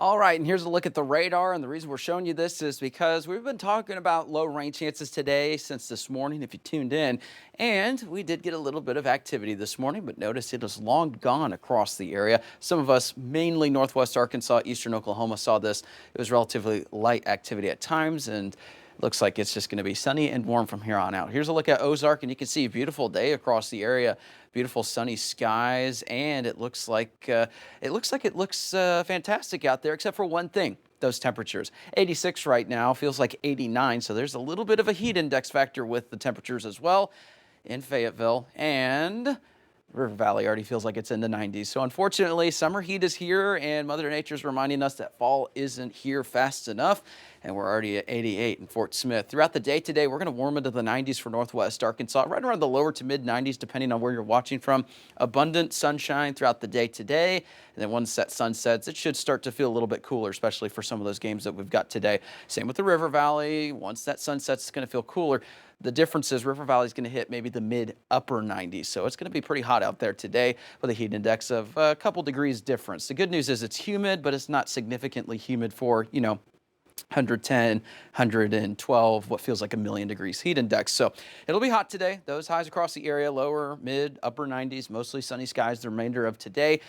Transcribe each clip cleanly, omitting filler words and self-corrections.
All right, and here's a look at the radar. And the reason we're showing you this is because we've been talking about low rain chances today since this morning, if you tuned in. And we did get a little bit of activity this morning, but notice it is long gone across the area. Some of us, mainly northwest Arkansas, eastern Oklahoma, saw this. It was relatively light activity at times, and looks like it's just going to be sunny and warm from here on out. Here's a look at Ozark, and you can see a beautiful day across the area. Beautiful sunny skies, and it looks fantastic out there, except for one thing. Those temperatures. 86 right now, feels like 89, so there's a little bit of a heat index factor with the temperatures as well in Fayetteville. And River Valley already feels like it's in the 90s. So unfortunately, summer heat is here, and Mother Nature's reminding us that fall isn't here fast enough, and we're already at 88 in Fort Smith. Throughout the day today, we're going to warm into the 90s for northwest Arkansas, right around the lower to mid 90s, depending on where you're watching from. Abundant sunshine throughout the day today, and then once that sun sets, it should start to feel a little bit cooler, especially for some of those games that we've got today. Same with the River Valley. Once that sun sets, it's going to feel cooler. The difference is River Valley is going to hit maybe the mid-upper 90s, so it's going to be pretty hot out there today with a heat index of a couple degrees difference. The good news is it's humid, but it's not significantly humid for, 110, 112, what feels like a million degrees heat index. So it'll be hot today. Those highs across the area, lower, mid, upper 90s, mostly sunny skies the remainder of today.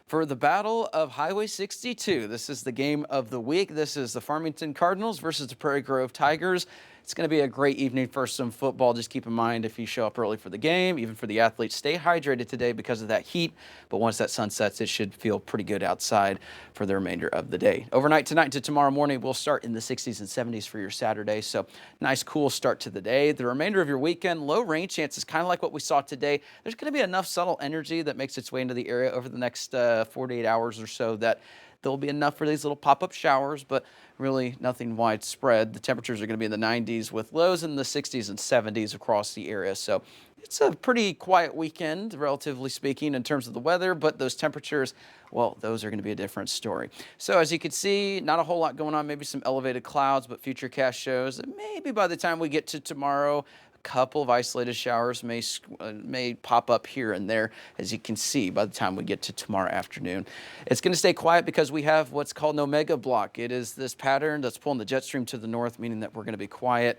For the Battle of Highway 62, this is the game of the week. This is the Farmington Cardinals versus the Prairie Grove Tigers. It's going to be a great evening for some football. Just keep in mind, if you show up early for the game, even for the athletes, stay hydrated today because of that heat. But once that sun sets, it should feel pretty good outside for the remainder of the day. Overnight tonight to tomorrow morning, we'll start in the 60s and 70s for your Saturday. So nice, cool start to the day. The remainder of your weekend, low rain chances, kind of like what we saw today. There's going to be enough subtle energy that makes its way into the area over the next 48 hours or so that there'll be enough for these little pop-up showers, but really nothing widespread. The temperatures are going to be in the 90s with lows in the 60s and 70s across the area. So it's a pretty quiet weekend, relatively speaking, in terms of the weather, but those temperatures, well, those are going to be a different story. So as you can see, not a whole lot going on, maybe some elevated clouds, but Futurecast shows that maybe by the time we get to tomorrow, couple of isolated showers may pop up here and there, as you can see by the time we get to tomorrow afternoon. It's going to stay quiet because we have what's called an omega block. It is this pattern that's pulling the jet stream to the north, meaning that we're going to be quiet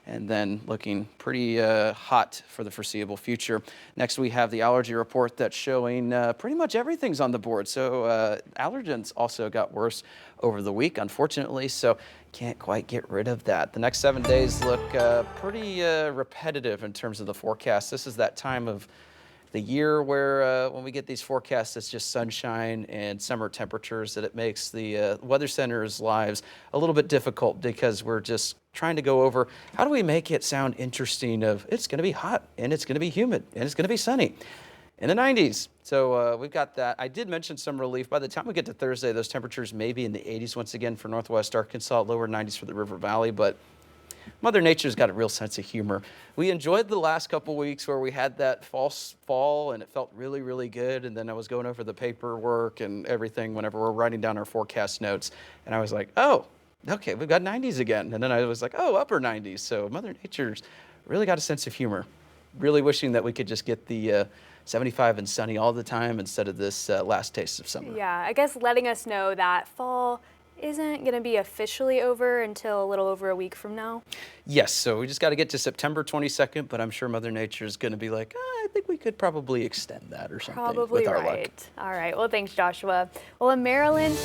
and then looking pretty hot for the foreseeable future. Next, we have the allergy report that's showing pretty much everything's on the board. So allergens also got worse over the week, unfortunately, so can't quite get rid of that. The next 7 days look pretty repetitive in terms of the forecast. This is that time of the year where when we get these forecasts, it's just sunshine and summer temperatures that it makes the Weather Center's lives a little bit difficult because we're just trying to go over how do we make it sound interesting of it's going to be hot and it's going to be humid and it's going to be sunny in the 90s. So we've got that. I did mention some relief. By the time we get to Thursday, those temperatures may be in the 80s once again for northwest Arkansas, lower 90s for the River Valley, but Mother Nature's got a real sense of humor. We enjoyed the last couple weeks where we had that false fall and it felt really, really good. And then I was going over the paperwork and everything whenever we're writing down our forecast notes. And I was like, oh, okay, we've got 90s again. And then I was like, oh, upper 90s. So Mother Nature's really got a sense of humor. Really wishing that we could just get the 75 and sunny all the time instead of this last taste of summer. Yeah, I guess letting us know that fall isn't going to be officially over until a little over a week from now. Yes, so we just got to get to September 22nd, but I'm sure Mother Nature is going to be like, I think we could probably extend that or something Probably with our right. luck. All right. Well, thanks, Joshua. Well, in Maryland,